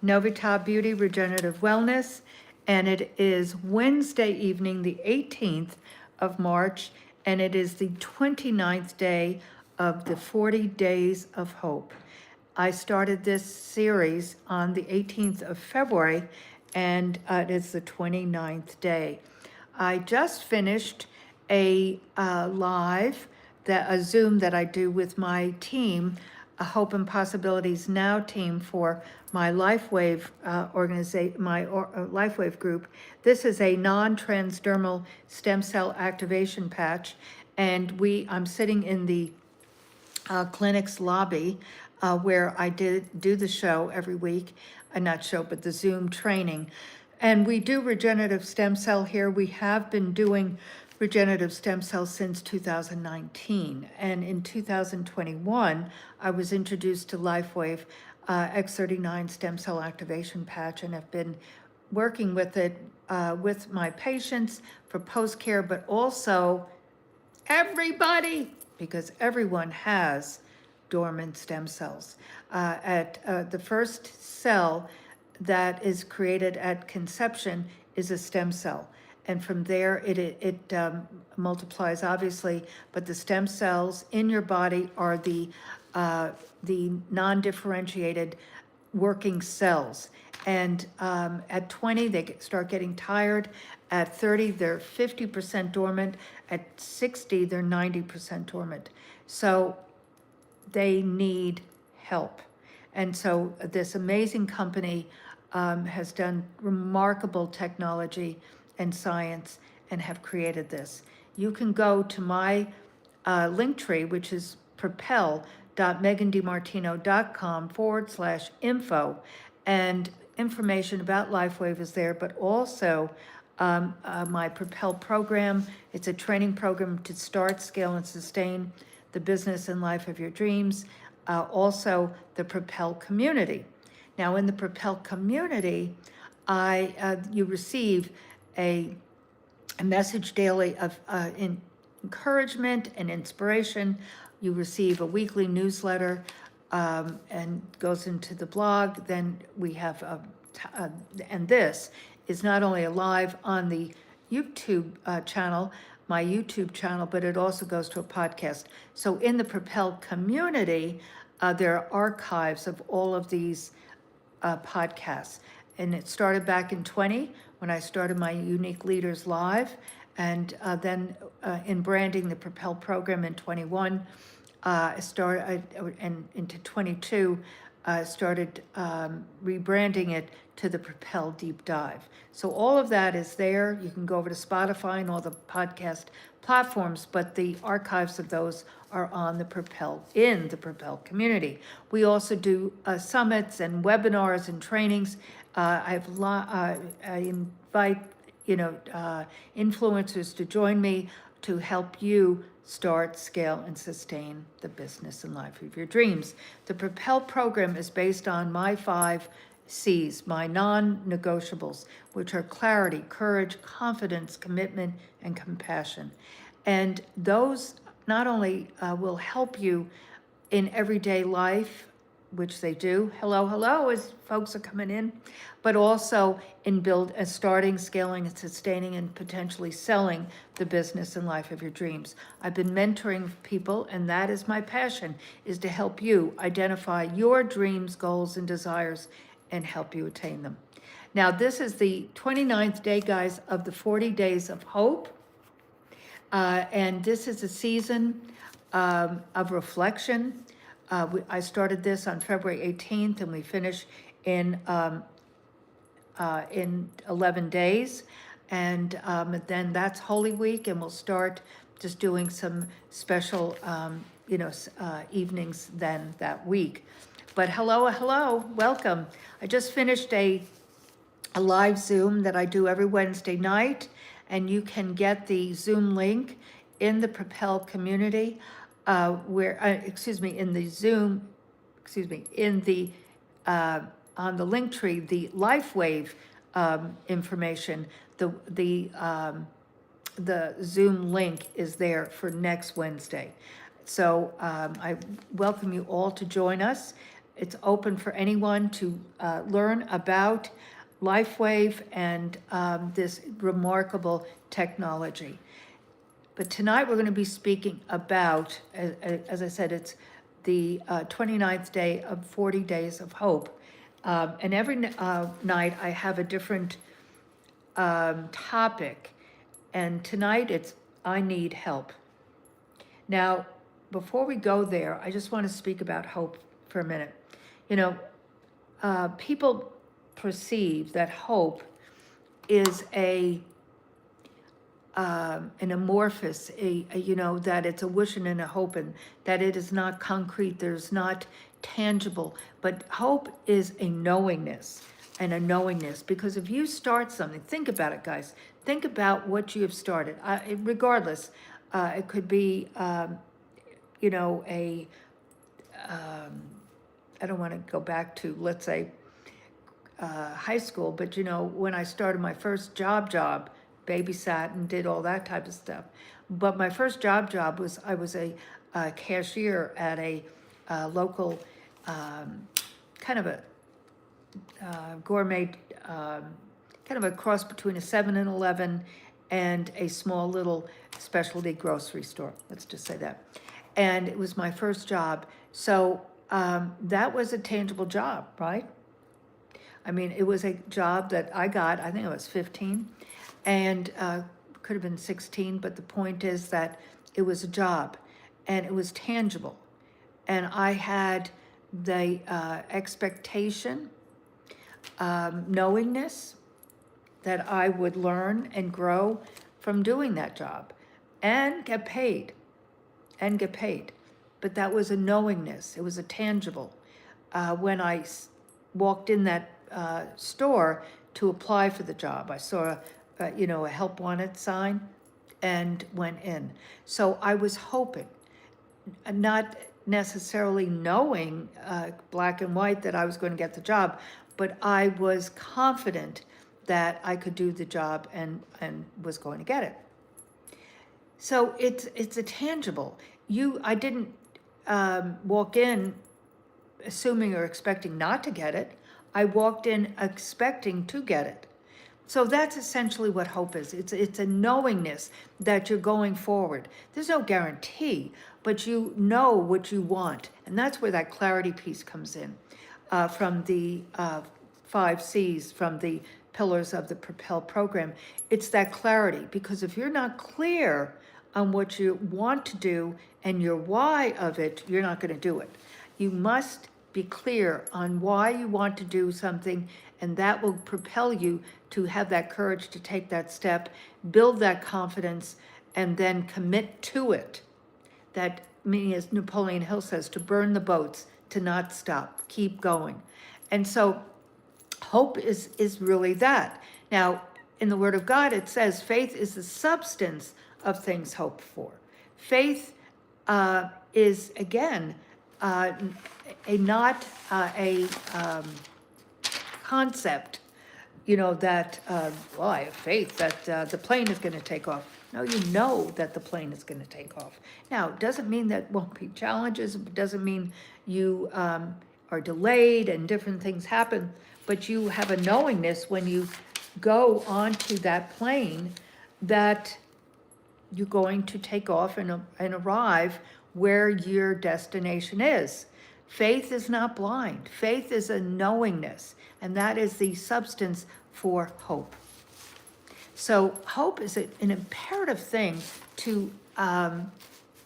Novita Beauty Regenerative Wellness, and it is Wednesday evening, the 18th of March, and it is the 29th day of the 40 Days of Hope. I started this series on the 18th of February, and it is the 29th day. I just finished a Zoom that I do with my team, a Hope and Possibilities Now team for my LifeWave organization, LifeWave group. This is a non-transdermal stem cell activation patch, and I'm sitting in the clinic's lobby where I do the show every week, not show, but the Zoom training. And we do regenerative stem cell here. We have been doing regenerative stem cells since 2019. And in 2021, I was introduced to LifeWave X39 stem cell activation patch and have been working with it with my patients for post-care, but also everybody, because everyone has dormant stem cells. The first cell that is created at conception is a stem cell. And from there, it multiplies, obviously, but the stem cells in your body are the non-differentiated working cells. And at 20, they start getting tired. At 30, they're 50% dormant. At 60, they're 90% dormant. So they need help. And so this amazing company has done remarkable technology and science and have created this. You can go to my link tree, which is propel.megandimartino.com/info, and information about LifeWave is there, but also my Propel program. It's a training program to start, scale, and sustain the business and life of your dreams. Also, the Propel community. Now, in the Propel community, you receive a message daily of encouragement and inspiration. You receive a weekly newsletter and goes into the blog. Then we have, and this is not only live on the YouTube channel, my YouTube channel, but it also goes to a podcast. So in the Propel community, there are archives of all of these podcasts. And it started back in 20 when I started my Unique Leaders Live, and then in branding the Propel program in 21, and into 22, started rebranding it to the Propel Deep Dive. So all of that is there. You can go over to Spotify and all the podcast platforms, but the archives of those are on the Propel, in the Propel community. We also do summits and webinars and trainings. I invite influencers to join me to help you start, scale, and sustain the business and life of your dreams. The Propel program is based on my 5 C's, my non-negotiables, which are clarity, courage, confidence, commitment, and compassion. And those not only will help you in everyday life, which they do, hello, as folks are coming in, but also in starting, scaling, and sustaining, and potentially selling the business and life of your dreams. I've been mentoring people, and that is my passion, is to help you identify your dreams, goals, and desires, and help you attain them. Now, this is the 29th day, guys, of the 40 Days of Hope. And this is a season of reflection. I started this on February 18th, and we finish in 11 days. And then that's Holy Week, and we'll start just doing some special, evenings then that week. But hello, welcome. I just finished a live Zoom that I do every Wednesday night, and you can get the Zoom link in the Propel community, in the Zoom, on the link tree, the LifeWave information, the Zoom link is there for next Wednesday. So I welcome you all to join us. It's open for anyone to learn about LifeWave and this remarkable technology. But tonight we're going to be speaking about, as I said, it's the 29th day of 40 Days of Hope. And every night I have a different topic. And tonight it's I Need Help. Now, before we go there, I just want to speak about hope for a minute. You know, people perceive that hope is an amorphous, you know, that it's a wishing and a hoping, that it is not concrete, there's not tangible, but hope is a knowingness and a knowingness, because if you start something, think about it, guys, think about what you have started, regardless, it could be, you know, I don't want to go back to, let's say, high school, but you know, when I started my first job, babysat and did all that type of stuff. But my first job was, I was a cashier at a local, kind of a gourmet, kind of a cross between a 7-Eleven and a small little specialty grocery store. Let's just say that. And it was my first job. So that was a tangible job, right? I mean, it was a job that I got, I think I was 15, and could have been 16, but the point is that it was a job, and it was tangible. And I had the expectation, knowingness that I would learn and grow from doing that job and get paid, But that was a knowingness, it was a tangible. When I walked in that store to apply for the job, I saw you know, a help wanted sign and went in. So I was hoping, not necessarily knowing black and white that I was going to get the job, but I was confident that I could do the job and was going to get it. So it's a tangible. I didn't walk in assuming or expecting not to get it. I walked in expecting to get it. So that's essentially what hope is. It's a knowingness that you're going forward. There's no guarantee, but you know what you want. And that's where that clarity piece comes in, from the 5 C's, from the pillars of the Propel program. It's that clarity, because if you're not clear on what you want to do and your why of it, you're not going to do it. You must be clear on why you want to do something, and that will propel you to have that courage to take that step, build that confidence, and then commit to it. That meaning, as Napoleon Hill says, to burn the boats, to not stop, keep going. And so hope is really that. Now, in the Word of God, it says faith is the substance of things hoped for. Faith is, again, not a concept, you know, that, well, I have faith that the plane is going to take off. No, you know that the plane is going to take off. Now, it doesn't mean that won't be challenges. It doesn't mean you are delayed and different things happen, but you have a knowingness when you go onto that plane that you're going to take off and arrive where your destination is. Faith is not blind. Faith is a knowingness, and that is the substance for hope. So hope is an imperative thing to,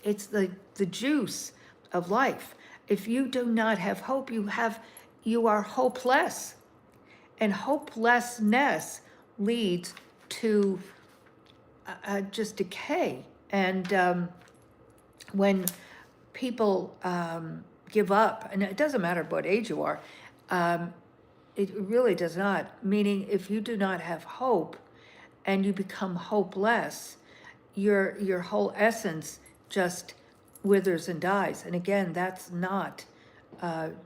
it's the juice of life. If you do not have hope, you are hopeless. And hopelessness leads to just decay. And when people give up, and it doesn't matter what age you are, it really does not. Meaning, if you do not have hope and you become hopeless, your whole essence just withers and dies. And again, that's not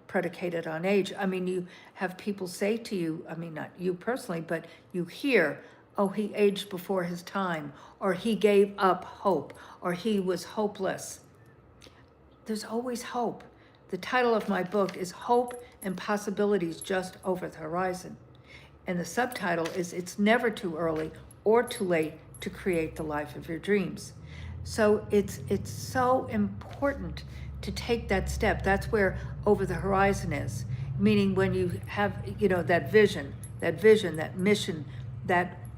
predicated on age. I mean, you have people say to you, I mean, not you personally, but you hear, oh, he aged before his time, or he gave up hope, or he was hopeless. There's always hope. the title of my book is Hope and Possibilities Just Over the Horizon. And the subtitle is It's Never Too Early or Too Late to Create the Life of Your Dreams. So it's so important to take that step. That's where over the horizon is, meaning when you have, that vision, that mission,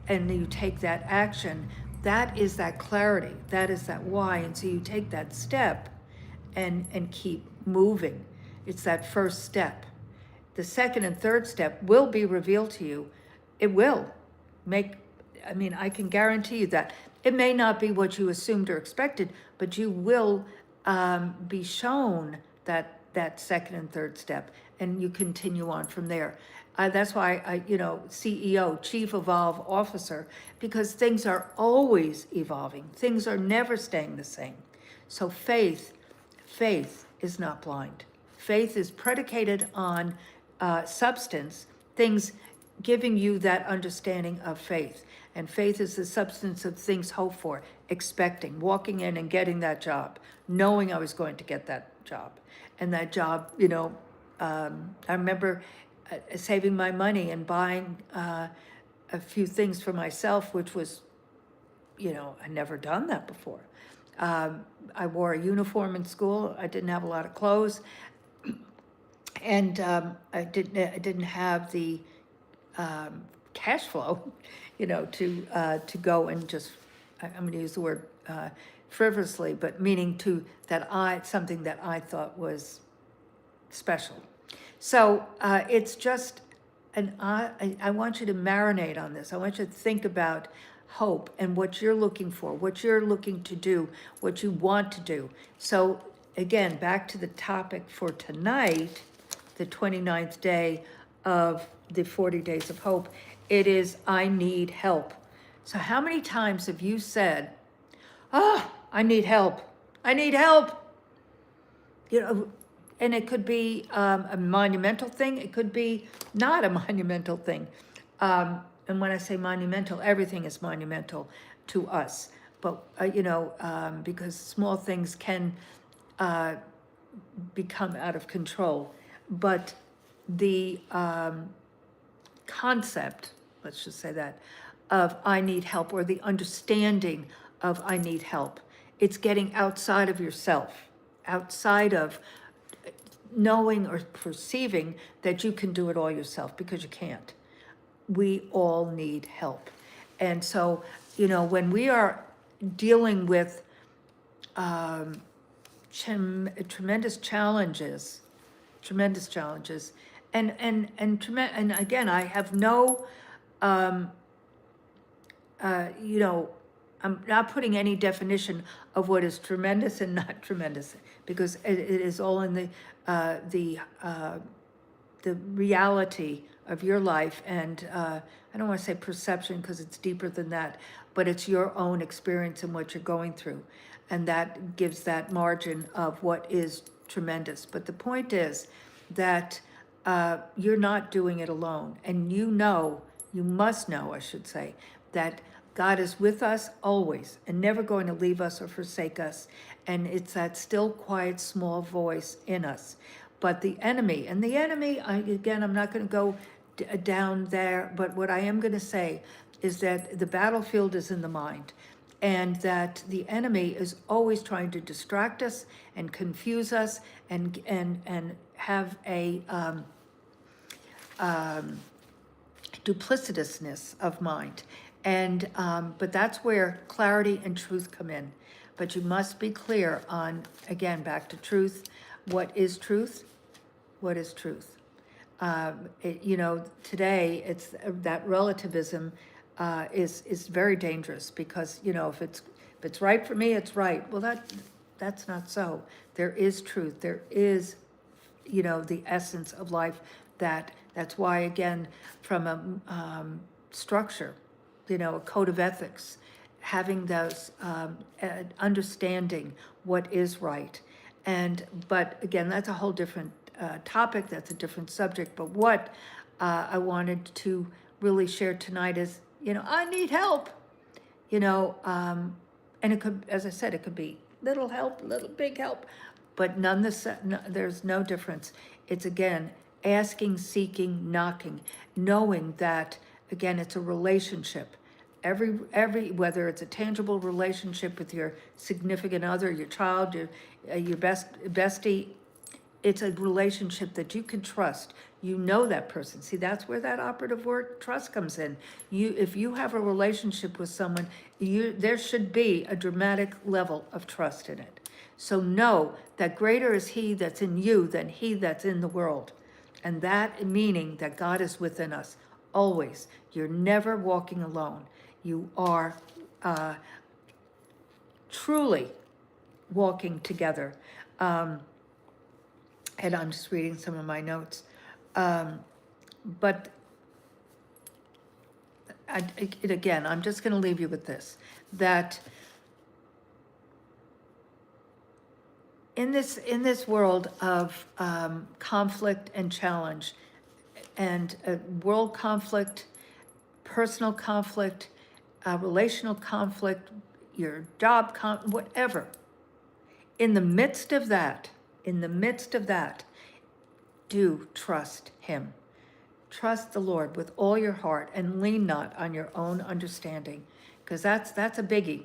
and you take that action, that is that clarity, that is that why. And so you take that step and keep moving. It's that first step. The second and third step will be revealed to you. It will I can guarantee you that. It may not be what you assumed or expected, but you will be shown that second and third step, and you continue on from there. That's why CEO, Chief Evolve Officer, because things are always evolving. Things are never staying the same. So faith is not blind. Faith is predicated on substance, things giving you that understanding of faith. And faith is the substance of things hoped for, expecting, walking in and getting that job, knowing I was going to get that job. And that job, I remember saving my money and buying a few things for myself, which was, I'd never done that before. I wore a uniform in school. I didn't have a lot of clothes. And I didn't have the cash flow, to go and just, I'm going to use the word frivolously, but meaning something that I thought was special. So it's just, I want you to marinate on this. I want you to think about hope and what you're looking for, what you're looking to do, what you want to do. So again, back to the topic for tonight, the 29th day of the 40 Days of Hope, it is, I need help. So how many times have you said, I need help. I need help. And it could be a monumental thing. It could be not a monumental thing. And when I say monumental, everything is monumental to us. But, because small things can become out of control. But the concept, let's just say that, of I need help, or the understanding of I need help, it's getting outside of yourself, outside of knowing or perceiving that you can do it all yourself, because you can't. We all need help. And so, when we are dealing with tremendous challenges, and again, I have no, I'm not putting any definition of what is tremendous and not tremendous, because it is all in the reality of your life. And I don't want to say perception, because it's deeper than that, but it's your own experience and what you're going through. And that gives that margin of what is tremendous. But the point is that you're not doing it alone. And you must know, I should say, that God is with us always and never going to leave us or forsake us. And it's that still, quiet, small voice in us. But the enemy, I'm not going to go down there, but what I am going to say is that the battlefield is in the mind, and that the enemy is always trying to distract us and confuse us and have a duplicitousness of mind. And but that's where clarity and truth come in. But you must be clear on, again, back to truth. What is truth? What is truth? Today it's that relativism is very dangerous, because if it's right for me, it's right. Well, that's not so. There is truth. There is the essence of life. That's why, again, from a structure, a code of ethics, having those understanding what is right. But again, that's a whole different topic. That's a different subject. But what I wanted to really share tonight is, I need help. And it could, as I said, it could be little help, little big help. but there's no difference. It's again, asking, seeking, knocking, knowing that, again, it's a relationship. Whether it's a tangible relationship with your significant other, your child, your bestie, it's a relationship that you can trust. You know that person. See, that's where that operative word trust comes in. If you have a relationship with someone, there should be a dramatic level of trust in it. So know that greater is he that's in you than he that's in the world. And that meaning that God is within us always. You're never walking alone. You are truly walking together. And I'm just reading some of my notes. But again, I'm just going to leave you with this, that in this world of conflict and challenge, and world conflict, personal conflict, relational conflict, your job whatever, in the midst of that, do trust him. Trust the Lord with all your heart and lean not on your own understanding, because that's a biggie,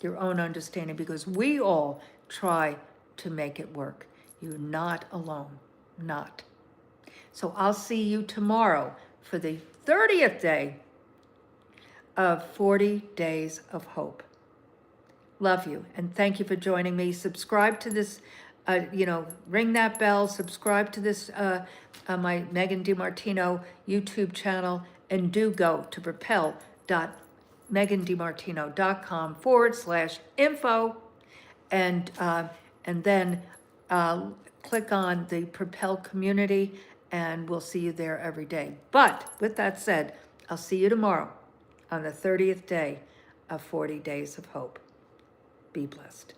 your own understanding, because we all try to make it work. You're not alone, not. So I'll see you tomorrow for the 30th day of 40 Days of Hope. Love you, and thank you for joining me. Subscribe to this, ring that bell, subscribe to this, my Megan DiMartino YouTube channel, and do go to propel.megandimartino.com/info, and then click on the Propel community, and we'll see you there every day. But with that said, I'll see you tomorrow on the 30th day of 40 Days of Hope. Be blessed.